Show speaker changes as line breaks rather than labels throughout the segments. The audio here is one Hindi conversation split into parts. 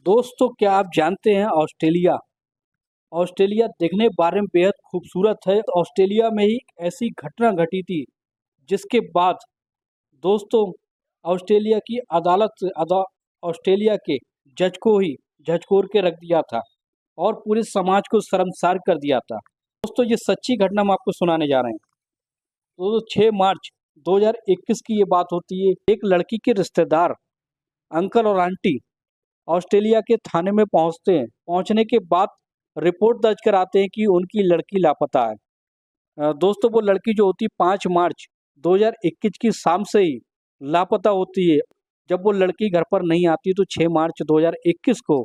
दोस्तों, क्या आप जानते हैं ऑस्ट्रेलिया ऑस्ट्रेलिया देखने बारे में बेहद खूबसूरत है। ऑस्ट्रेलिया में ही एक ऐसी घटना घटी थी जिसके बाद दोस्तों ऑस्ट्रेलिया की ऑस्ट्रेलिया के जज को ही झकझोर के रख दिया था और पूरे समाज को शर्मसार कर दिया था। दोस्तों, ये सच्ची घटना हम आपको सुनाने जा रहे हैं। तो 6 मार्च 2021 की ये बात होती है। एक लड़की के रिश्तेदार अंकल और आंटी ऑस्ट्रेलिया के थाने में पहुंचते हैं। पहुंचने के बाद रिपोर्ट दर्ज कराते हैं कि उनकी लड़की लापता है। दोस्तों, वो लड़की जो होती है 5 मार्च 2021 की शाम से ही लापता होती है। जब वो लड़की घर पर नहीं आती तो 6 मार्च 2021 को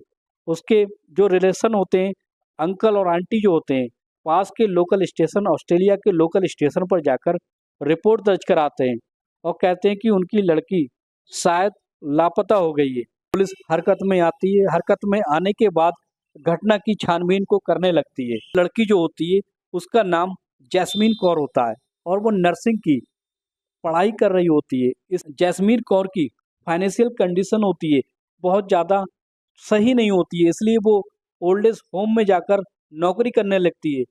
उसके जो रिलेशन होते हैं, अंकल और आंटी जो होते हैं, पास के लोकल स्टेशन, ऑस्ट्रेलिया के लोकल स्टेशन पर जाकर रिपोर्ट दर्ज कराते हैं और कहते हैं कि उनकी लड़की शायद लापता हो गई है। पुलिस हरकत में आती है। हरकत में आने के बाद घटना की छानबीन को करने लगती है। लड़की जो होती है उसका नाम जैस्मीन कौर होता है और वो नर्सिंग की पढ़ाई कर रही होती है। इस जैस्मीन कौर की फाइनेंशियल कंडीशन होती है बहुत ज़्यादा सही नहीं होती है, इसलिए वो ओल्ड एज होम में जाकर नौकरी करने लगती है।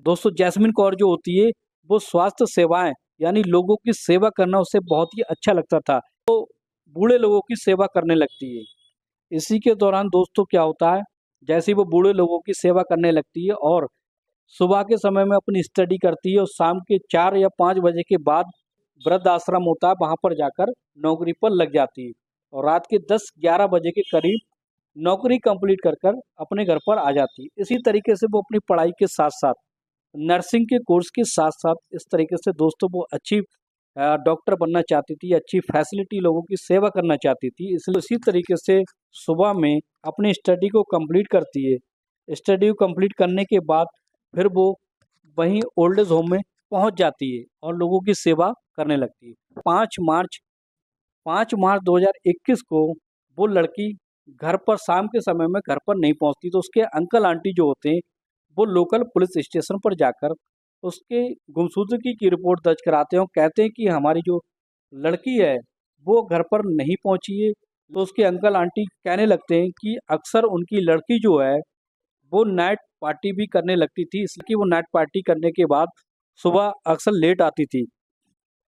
दोस्तों, जैस्मीन कौर जो होती है वो स्वास्थ्य सेवाएं यानी लोगों की सेवा करना उसे बहुत ही अच्छा लगता था। तो बूढ़े लोगों की सेवा करने लगती है। इसी के दौरान दोस्तों क्या होता है, जैसे ही वो बूढ़े लोगों की सेवा करने लगती है और सुबह के समय में अपनी स्टडी करती है और शाम के 4 या 5 बजे के बाद वृद्ध आश्रम होता है वहाँ पर जाकर नौकरी पर लग जाती है और रात के 10-11 बजे के करीब नौकरी कंप्लीट कर कर अपने घर पर आ जाती है। इसी तरीके से वो अपनी पढ़ाई के साथ साथ नर्सिंग के कोर्स के साथ साथ इस तरीके से दोस्तों वो अच्छी डॉक्टर बनना चाहती थी, अच्छी फैसिलिटी लोगों की सेवा करना चाहती थी। इसलिए इसी तरीके से सुबह में अपनी स्टडी को कंप्लीट करती है। स्टडी को कंप्लीट करने के बाद फिर वो वहीं ओल्ड एज होम में पहुंच जाती है और लोगों की सेवा करने लगती है। 5 मार्च 2021 को वो लड़की घर पर शाम के समय में घर पर नहीं पहुंचती तो उसके अंकल आंटी जो होते हैं वो लोकल पुलिस स्टेशन पर जाकर उसके गुमशुदगी की रिपोर्ट दर्ज कराते हैं और कहते हैं कि हमारी जो लड़की है वो घर पर नहीं पहुंची है। तो उसके अंकल आंटी कहने लगते हैं कि अक्सर उनकी लड़की जो है वो नाइट पार्टी भी करने लगती थी, इसलिए वो नाइट पार्टी करने के बाद सुबह अक्सर लेट आती थी।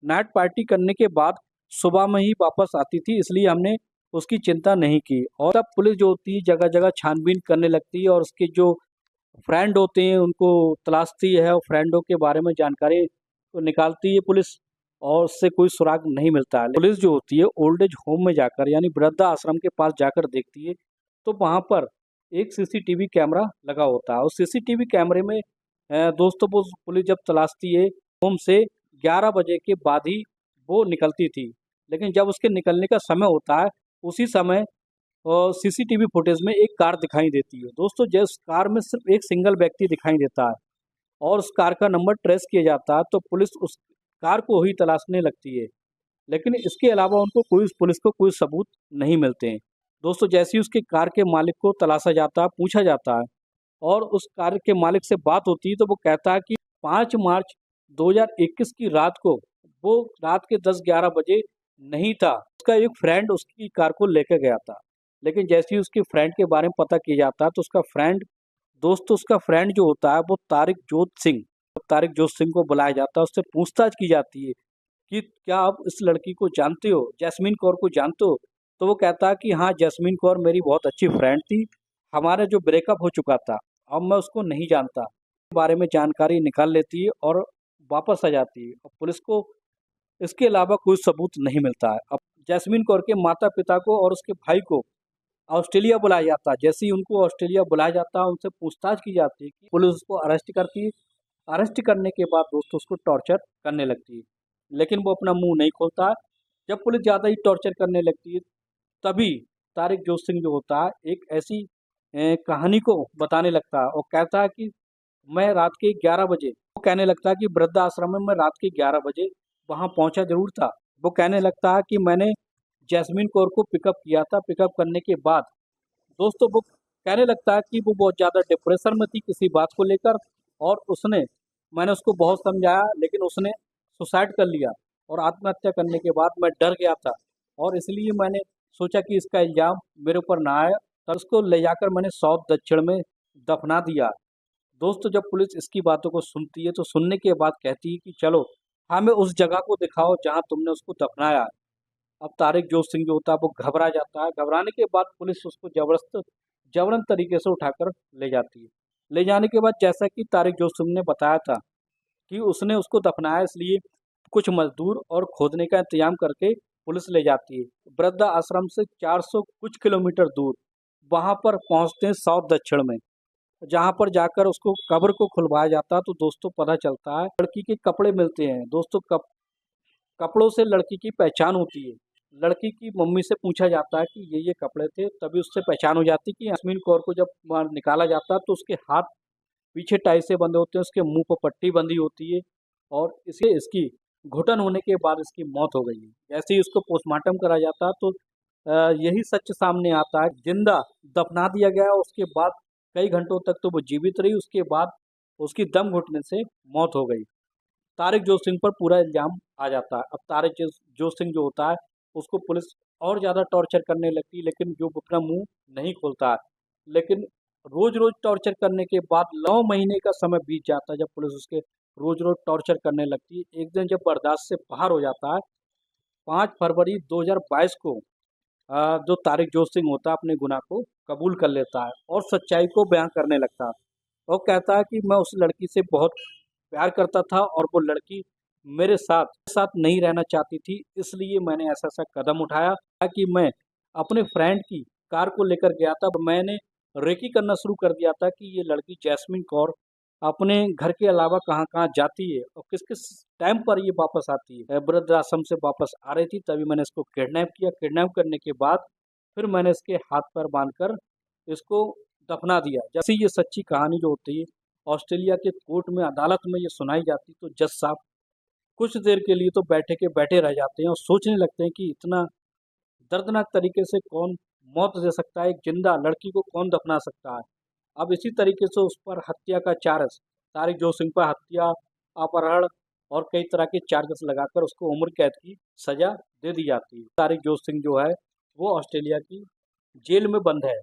नाइट पार्टी करने के बाद सुबह में ही वापस आती थी, इसलिए हमने उसकी चिंता नहीं की। और तब पुलिस जो होती है जगह जगह छानबीन करने लगती है और उसके जो फ्रेंड होते हैं उनको तलाशती है और फ्रेंडों के बारे में जानकारी तो निकालती है पुलिस और उससे कोई सुराग नहीं मिलता है। पुलिस जो होती है ओल्ड एज होम में जाकर यानी वृद्धा आश्रम के पास जाकर देखती है तो वहाँ पर एक सीसीटीवी कैमरा लगा होता है। उस सीसीटीवी कैमरे में दोस्तों वो पुलिस जब तलाशती है होम से 11 बजे के बाद ही वो निकलती थी, लेकिन जब उसके निकलने का समय होता है उसी समय और सीसीटीवी फुटेज में एक कार दिखाई देती है। दोस्तों, जिस कार में सिर्फ एक सिंगल व्यक्ति दिखाई देता है और उस कार का नंबर ट्रेस किया जाता है तो पुलिस उस कार को ही तलाशने लगती है, लेकिन इसके अलावा उनको पुलिस को कोई सबूत नहीं मिलते हैं। दोस्तों, जैसे ही उसके कार के मालिक को तलाशा जाता है, पूछा जाता है और उस कार के मालिक से बात होती है तो वो कहता है कि 5 मार्च 2021 की रात को वो रात के 10-11 बजे नहीं था, उसका एक फ्रेंड उसकी कार को लेकर गया था। लेकिन जैसे ही उसके फ्रेंड के बारे में पता किया जाता है तो उसका फ्रेंड जो होता है वो तारिक जोत सिंह को बुलाया जाता है। उससे पूछताछ की जाती है कि क्या आप इस लड़की को जानते हो, जैस्मीन कौर को जानते हो? तो वो कहता है कि हाँ, जैस्मीन कौर मेरी बहुत अच्छी फ्रेंड थी, हमारा जो ब्रेकअप हो चुका था, अब मैं उसको नहीं जानता। इसके बारे में जानकारी निकाल लेती है और वापस आ जाती है और पुलिस को इसके अलावा कोई सबूत नहीं मिलता है। अब जैस्मीन कौर के माता पिता को और उसके भाई को ऑस्ट्रेलिया बुलाया जाता है। जैसे ही उनको ऑस्ट्रेलिया बुलाया जाता है उनसे पूछताछ की जाती है कि पुलिस उसको अरेस्ट करती है। अरेस्ट करने के बाद दोस्तों उसको टॉर्चर करने लगती है, लेकिन वो अपना मुंह नहीं खोलता है। जब पुलिस ज़्यादा ही टॉर्चर करने लगती है तभी तारिक जोत सिंह जो होता है एक ऐसी कहानी को बताने लगता है और कहता है कि मैं रात के 11 बजे, वो कहने लगता है कि वृद्धा आश्रम में मैं रात के 11 बजे वहाँ पहुँचा ज़रूर था। वो कहने लगता है कि मैंने जैस्मीन कौर को पिकअप किया था। पिकअप करने के बाद दोस्तों वो कहने लगता है कि वो बहुत ज़्यादा डिप्रेशन में थी किसी बात को लेकर और मैंने उसको बहुत समझाया लेकिन उसने सुसाइड कर लिया और आत्महत्या करने के बाद मैं डर गया था और इसलिए मैंने सोचा कि इसका इल्ज़ाम मेरे ऊपर ना आए तब उसको ले जाकर मैंने साउथ दक्षिण में दफना दिया। दोस्तों जब पुलिस इसकी बातों को सुनती है तो सुनने के बाद कहती है कि चलो हमें उस जगह को दिखाओ जहाँ तुमने उसको दफनाया। अब तारिक जोश सिंह जो होता है वो घबरा जाता है। घबराने के बाद पुलिस उसको जबरन तरीके से उठाकर ले जाती है। ले जाने के बाद जैसा कि तारिक जोश सिंह ने बताया था कि उसने उसको दफनाया, इसलिए कुछ मजदूर और खोदने का इंतजाम करके पुलिस ले जाती है वृद्धा आश्रम से 400 कुछ किलोमीटर दूर। वहां पर पहुंचते हैं साउथ दक्षिण में, जहां पर जाकर उसको कब्र को खुलवाया जाता है। तो दोस्तों पता चलता है लड़की के कपड़े मिलते हैं। दोस्तों कपड़ों से लड़की की पहचान होती है। लड़की की मम्मी से पूछा जाता है कि ये कपड़े थे, तभी उससे पहचान हो जाती है कि यास्मीन कौर को जब वहाँ निकाला जाता है तो उसके हाथ पीछे टाई से बंधे होते हैं, उसके मुंह पर पट्टी बंधी होती है और इसे इसकी घुटन होने के बाद इसकी मौत हो गई है। जैसे ही उसको पोस्टमार्टम करा जाता है तो यही सच सामने आता है, जिंदा दफना दिया गया। उसके बाद कई घंटों तक तो वो जीवित रही, उसके बाद उसकी दम घुटने से मौत हो गई। तारिक जोश सिंह पर पूरा इल्ज़ाम आ जाता है। अब तारिक जोश सिंह जो होता है उसको पुलिस और ज़्यादा टॉर्चर करने लगती है, लेकिन जो अपना मुंह नहीं खोलता है। लेकिन रोज रोज टॉर्चर करने के बाद 9 महीने का समय बीत जाता है जब पुलिस उसके रोज रोज टॉर्चर करने लगती है। एक दिन जब बर्दाश्त से बाहर हो जाता है, 5 फरवरी 2022 को जो तारिक जोश सिंह होता है अपने गुनाह को कबूल कर लेता है और सच्चाई को बयां करने लगता है। और कहता है कि मैं उस लड़की से बहुत प्यार करता था और वो लड़की मेरे साथ नहीं रहना चाहती थी, इसलिए मैंने ऐसा सा कदम उठाया कि मैं अपने फ्रेंड की कार को लेकर गया था। मैंने रेकी करना शुरू कर दिया था कि ये लड़की जैस्मिन कौर अपने घर के अलावा कहाँ कहाँ जाती है और किस किस टाइम पर ये वापस आती है। वृद्धाश्रम से वापस आ रही थी तभी मैंने इसको किडनैप किया। किडनैप करने के बाद फिर मैंने इसके हाथ पैर बांधकर इसको दफना दिया। जैसे ये सच्ची कहानी जो होती है ऑस्ट्रेलिया के कोर्ट में अदालत में ये सुनाई जाती तो जज साहब कुछ देर के लिए तो बैठे के बैठे रह जाते हैं और सोचने लगते हैं कि इतना दर्दनाक तरीके से कौन मौत दे सकता है, एक जिंदा लड़की को कौन दफना सकता है। अब इसी तरीके से उस पर हत्या का चार्ज, तारिक जोश सिंह पर हत्या, अपहरण और कई तरह के चार्जेस लगाकर उसको उम्र कैद की सजा दे दी जाती है। तारिक जोश सिंह जो है वो ऑस्ट्रेलिया की जेल में बंद है।